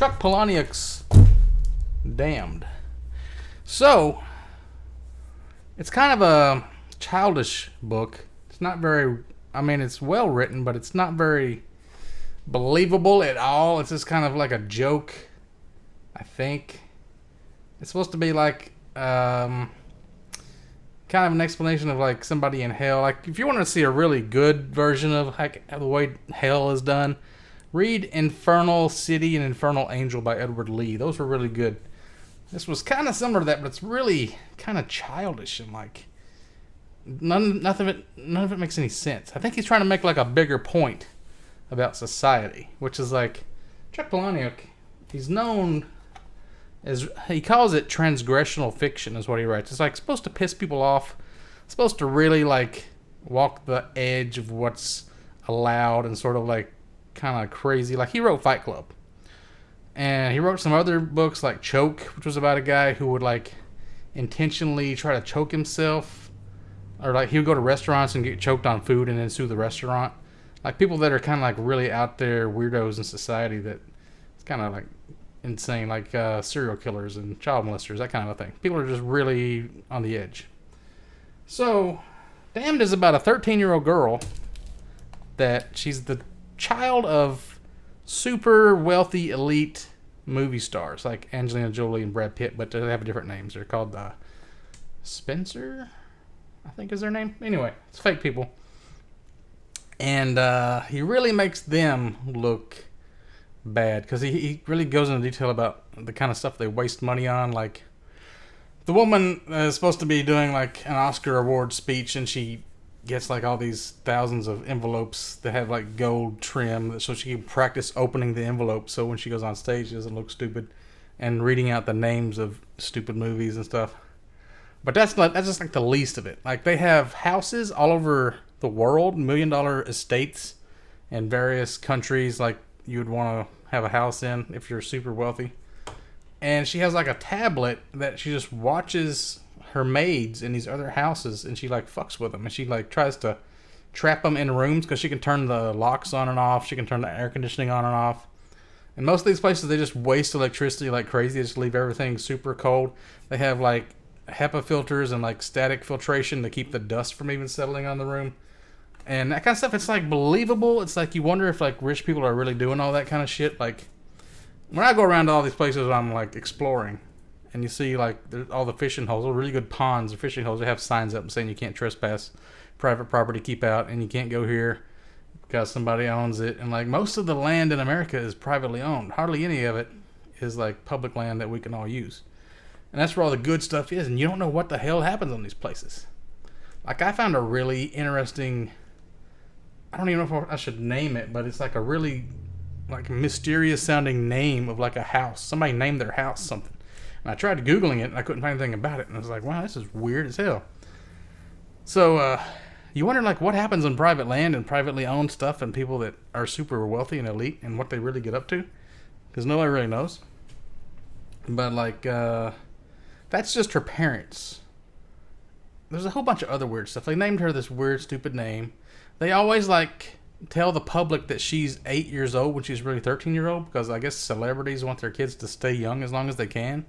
Chuck Palahniuk's Damned. So, it's kind of a childish book. It's not very, I mean, it's well written, but it's not very believable at all. It's just kind of like a joke, I think. It's supposed to be like kind of an explanation of like somebody in hell. Like if you want to see a really good version of like the way hell is done, read Infernal City and Infernal Angel by Edward Lee. Those were really good. This was kind of similar to that, but it's really kind of childish and like none of it makes any sense. I think he's trying to make like a bigger point about society, which is like Chuck Palahniuk. He's known as, he calls it transgressional fiction, is what he writes. It's like supposed to piss people off, supposed to really like walk the edge of what's allowed and sort of like kind of crazy. Like he wrote Fight Club, and he wrote some other books like Choke, which was about a guy who would like intentionally try to choke himself, or like he would go to restaurants and get choked on food and then sue the restaurant. Like people that are kind of like really out there weirdos in society that it's kind of like insane, like serial killers and child molesters, that kind of a thing. People are just really on the edge. So, Damned is about a 13-year-old girl that she's the child of super wealthy elite movie stars like Angelina Jolie and Brad Pitt, but they have different names. They're called Spencer, I think is their name. Anyway, it's fake people. And he really makes them look bad because he really goes into detail about the kind of stuff they waste money on. Like the woman is supposed to be doing like an Oscar award speech, and she gets like all these thousands of envelopes that have like gold trim so she can practice opening the envelope so when she goes on stage she doesn't look stupid, and reading out the names of stupid movies and stuff. But that's just like the least of it. Like they have houses all over the world, $1 million estates in various countries like you would want to have a house in if you're super wealthy. And she has like a tablet that she just watches her maids in these other houses, and she like fucks with them, and she like tries to trap them in rooms because she can turn the locks on and off, she can turn the air conditioning on and off. And most of these places, they just waste electricity like crazy. They just leave everything super cold. They have like HEPA filters and like static filtration to keep the dust from even settling on the room. And that kind of stuff, it's like believable. It's like you wonder if like rich people are really doing all that kind of shit. Like when I go around to all these places I'm like exploring, and you see like all the fishing holes, really good ponds or fishing holes, they have signs up saying you can't trespass, private property, keep out, and you can't go here because somebody owns it. And like most of the land in America is privately owned. Hardly any of it is like public land that we can all use. And that's where all the good stuff is, and you don't know what the hell happens on these places. Like I found a really interesting, I don't even know if I should name it, but it's like a really like mysterious sounding name of like a house. Somebody named their house something. And I tried Googling it and I couldn't find anything about it. And I was like, wow, this is weird as hell. So you wonder like what happens on private land and privately owned stuff and people that are super wealthy and elite and what they really get up to. Because nobody really knows. But like, that's just her parents. There's a whole bunch of other weird stuff. They named her this weird, stupid name. They always like tell the public that she's 8 years old when she's really 13-year-old because I guess celebrities want their kids to stay young as long as they can.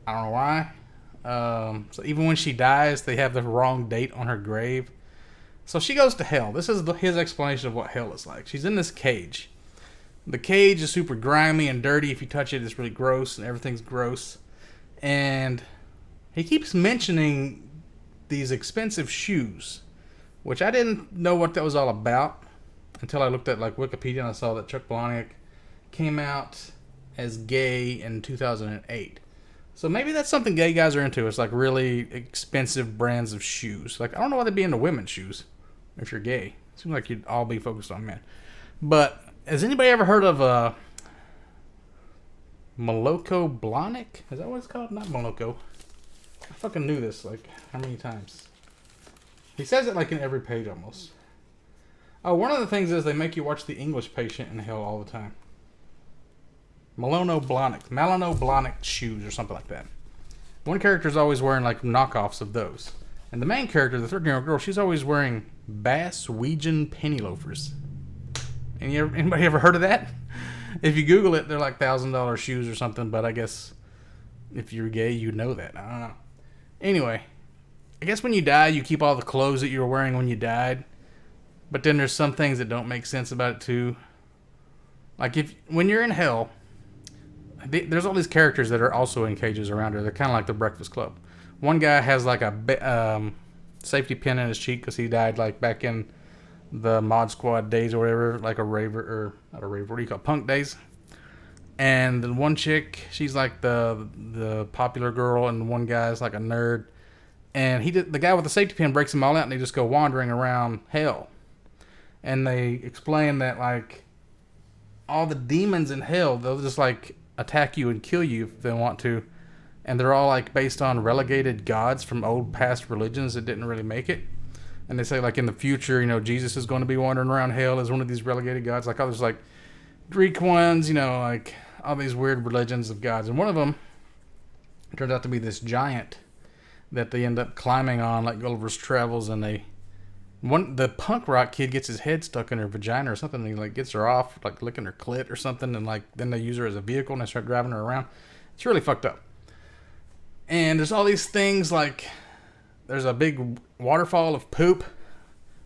I don't know why. So even when she dies, they have the wrong date on her grave. So she goes to hell. This is his explanation of what hell is like. She's in this cage. The cage is super grimy and dirty. If you touch it, it's really gross and everything's gross. And he keeps mentioning these expensive shoes, which I didn't know what that was all about until I looked at like Wikipedia and I saw that Chuck Palahniuk came out as gay in 2008. So maybe that's something gay guys are into. It's like really expensive brands of shoes. Like I don't know why they'd be into women's shoes if you're gay. It seems like you'd all be focused on men. But has anybody ever heard of Moloko Blahnik? Is that what it's called? Not Moloko. I fucking knew this like how many times? He says it like in every page almost. Oh, one of the things is they make you watch The English Patient in hell all the time. Malano Blahnik shoes or something like that. One character's always wearing like knockoffs of those. And the main character, the 13-year-old girl, she's always wearing Bass Weejan penny loafers. Anybody ever heard of that? If you Google it, they're like $1,000 shoes or something. But I guess if you're gay, you know that. I don't know. Anyway, I guess when you die, you keep all the clothes that you were wearing when you died. But then there's some things that don't make sense about it too. Like when you're in hell, there's all these characters that are also in cages around her. They're kind of like the Breakfast Club. One guy has like a safety pin in his cheek because he died like back in the Mod Squad days or whatever, like a raver, or not a raver, what do you call it? Punk days. And the one chick, she's like the popular girl, and one guy's like a nerd. And the guy with the safety pin breaks them all out, and they just go wandering around hell. And they explain that like all the demons in hell, they'll just like attack you and kill you if they want to. And they're all like based on relegated gods from old past religions that didn't really make it. And they say like in the future, Jesus is going to be wandering around hell as one of these relegated gods. Like all those like Greek ones, like all these weird religions of gods. And one of them turns out to be this giant that they end up climbing on like Gulliver's Travels. And the punk rock kid gets his head stuck in her vagina or something. And he like gets her off, like licking her clit or something. And like then they use her as a vehicle and they start driving her around. It's really fucked up. And there's all these things like there's a big waterfall of poop,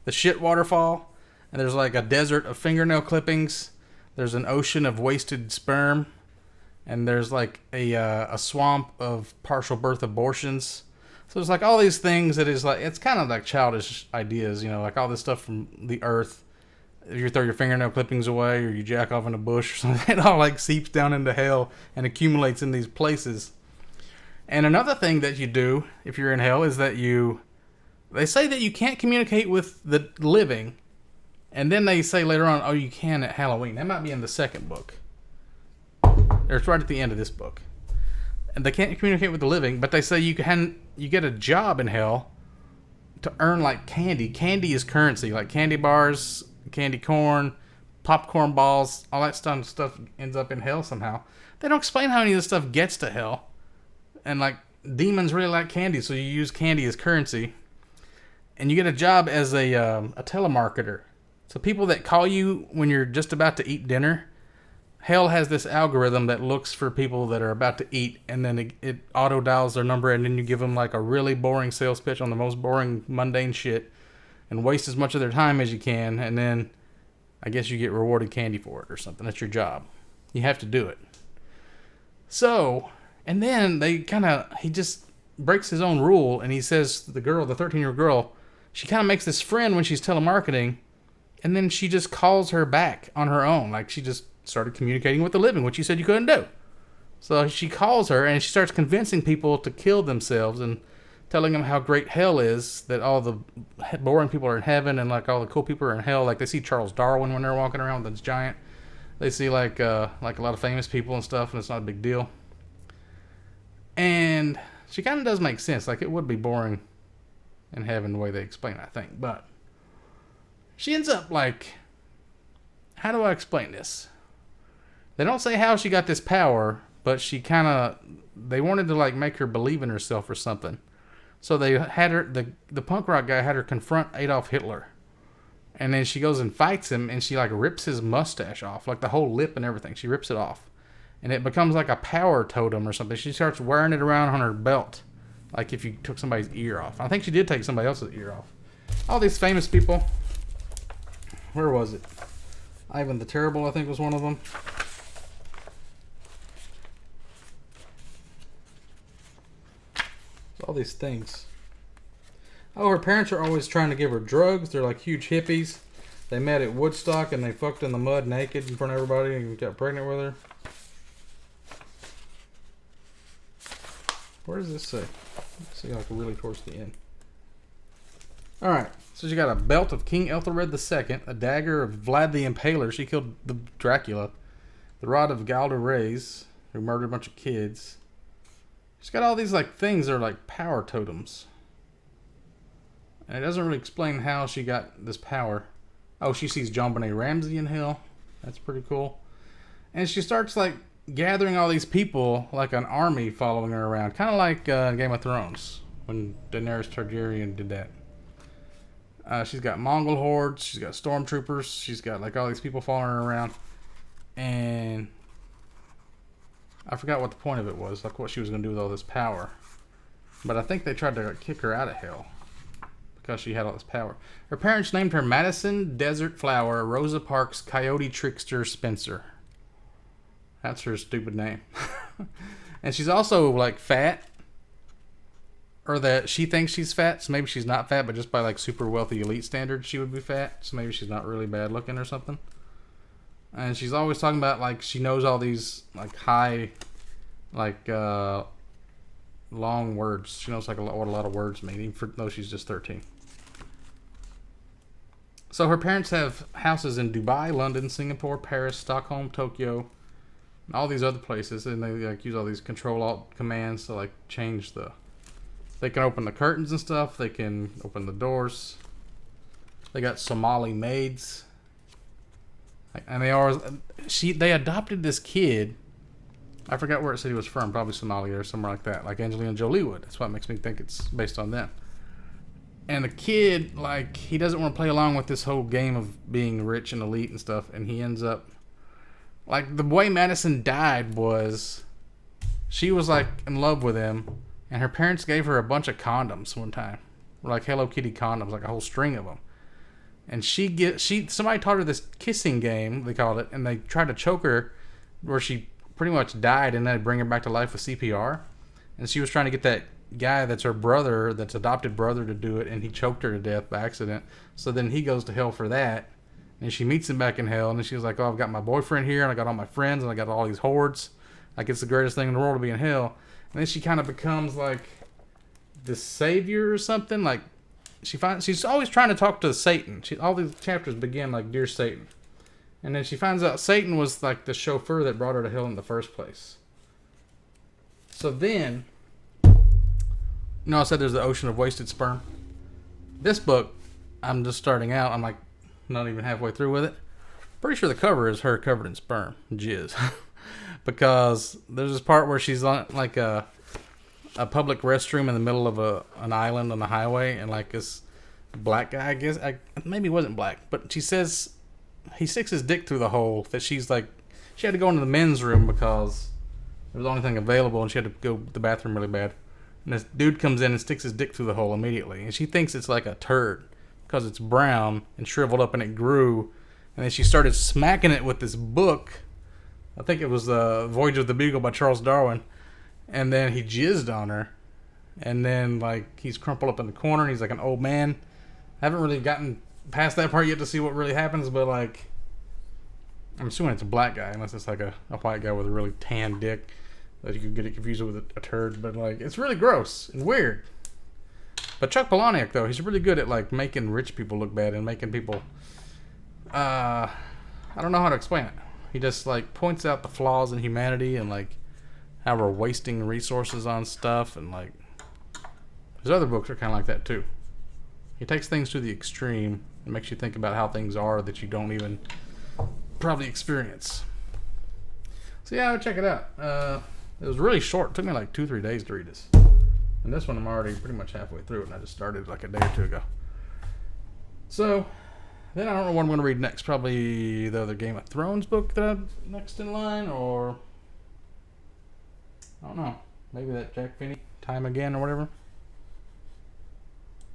the shit waterfall, and there's like a desert of fingernail clippings. There's an ocean of wasted sperm, and there's like a swamp of partial birth abortions. So there's like all these things that is like, it's kind of like childish ideas, like all this stuff from the earth. If you throw your fingernail clippings away or you jack off in a bush or something, it all like seeps down into hell and accumulates in these places. And another thing that you do if you're in hell is that they say that you can't communicate with the living. And then they say later on, oh, you can at Halloween. That might be in the second book. It's right at the end of this book. And they can't communicate with the living, but they say you get a job in hell to earn like candy. Candy is currency, like candy bars, candy corn, popcorn balls, all that stuff ends up in hell somehow. They don't explain how any of this stuff gets to hell. And like demons really like candy, so you use candy as currency. And you get a job as a telemarketer. So people that call you when you're just about to eat dinner, hell has this algorithm that looks for people that are about to eat, and then it auto dials their number, and then you give them like a really boring sales pitch on the most boring, mundane shit, and waste as much of their time as you can, and then I guess you get rewarded candy for it or something. That's your job. You have to do it. So, and then he just breaks his own rule, and he says to the girl, the 13-year-old girl, she kind of makes this friend when she's telemarketing, and then she just calls her back on her own. Like she just started communicating with the living, which you said you couldn't do. So she calls her, and she starts convincing people to kill themselves and telling them how great hell is, that all the boring people are in heaven and like all the cool people are in hell. Like they see Charles Darwin when they're walking around with this giant. They see like a lot of famous people and stuff, and it's not a big deal. And she kind of does make sense. Like it would be boring in heaven the way they explain it, I think. But she ends up like, how do I explain this? They don't say how she got this power, but they wanted to like make her believe in herself or something. So they had her, the punk rock guy had her confront Adolf Hitler. And then she goes and fights him, and she like rips his mustache off, like the whole lip and everything. She rips it off. And it becomes like a power totem or something. She starts wearing it around on her belt, like if you took somebody's ear off. I think she did take somebody else's ear off. All these famous people. Where was it? Ivan the Terrible, I think, was one of them. All these things. Oh, her parents are always trying to give her drugs. They're like huge hippies. They met at Woodstock and they fucked in the mud naked in front of everybody and got pregnant with her. Where does this say? Let's see, like really towards the end. Alright, so she got a belt of King Ethelred II, a dagger of Vlad the Impaler. She killed the Dracula. The rod of Galder Reyes, who murdered a bunch of kids. She's got all these like things that are like power totems. And it doesn't really explain how she got this power. Oh, she sees John Benet Ramsey in hell. That's pretty cool. And she starts like gathering all these people, like an army following her around. Kind of like Game of Thrones, when Daenerys Targaryen did that. She's got Mongol hordes. She's got stormtroopers. She's got like all these people following her around. And I forgot what the point of it was, like what she was going to do with all this power. But I think they tried to kick her out of hell because she had all this power. Her parents named her Madison Desert Flower Rosa Parks Coyote Trickster Spencer. That's her stupid name. And she's also like fat. Or that she thinks she's fat, so maybe she's not fat, but just by like super wealthy elite standards she would be fat. So maybe she's not really bad looking or something. And she's always talking about like she knows all these like high, like long words. She knows like what a lot of words mean, even though she's just 13. So her parents have houses in Dubai, London, Singapore, Paris, Stockholm, Tokyo, and all these other places, and they like use all these Control-Alt commands to like change the. They can open the curtains and stuff. They can open the doors. They got Somali maids. And they adopted this kid. I forgot where it said he was from. Probably Somalia or somewhere like that. Like Angelina Jolie would. That's what makes me think it's based on them. And the kid, like, he doesn't want to play along with this whole game of being rich and elite and stuff. And he ends up... Like, the way Madison died was... She was, like, in love with him. And her parents gave her a bunch of condoms one time. Like Hello Kitty condoms, like a whole string of them. And somebody taught her this kissing game, they called it, and they tried to choke her where she pretty much died, and then they'd bring her back to life with CPR. And she was trying to get that guy that's her brother, that's adopted brother, to do it, and he choked her to death by accident. So then he goes to hell for that. And she meets him back in hell, and then she was like, oh, I've got my boyfriend here, and I got all my friends, and I got all these hordes. Like, it's the greatest thing in the world to be in hell. And then she kind of becomes like the savior or something. Like she's always trying to talk to Satan. All these chapters begin like, Dear Satan. And then she finds out Satan was like the chauffeur that brought her to hell in the first place. So then, I said there's the ocean of wasted sperm. This book, I'm just starting out. I'm like not even halfway through with it. Pretty sure the cover is her covered in sperm. Jizz. Because there's this part where she's on like a public restroom in the middle of an island on the highway, and like this black guy, I guess, maybe he wasn't black, but she says he sticks his dick through the hole. That she's like, she had to go into the men's room because it was the only thing available, and she had to go to the bathroom really bad. And this dude comes in and sticks his dick through the hole immediately, and she thinks it's like a turd because it's brown and shriveled up, and it grew. And then she started smacking it with this book. I think it was Voyage of the Beagle by Charles Darwin. And then he jizzed on her. And then, like, he's crumpled up in the corner, and he's like an old man. I haven't really gotten past that part yet to see what really happens, but, like, I'm assuming it's a black guy, unless it's like a white guy with a really tan dick that you could get it confused with a turd. But, like, it's really gross and weird. But Chuck Palahniuk, though, he's really good at, like, making rich people look bad and making people... I don't know how to explain it. He just like points out the flaws in humanity and like how we're wasting resources on stuff, and like his other books are kind of like that too. He takes things to the extreme and makes you think about how things are that you don't even probably experience. So yeah, I would check it out. It was really short. It took me like 2-3 days to read this. And this one I'm already pretty much halfway through it, and I just started like a day or two ago. So then I don't know what I'm going to read next. Probably the other Game of Thrones book that I'm next in line, or I don't know. Maybe that Jack Finney, Time Again or whatever.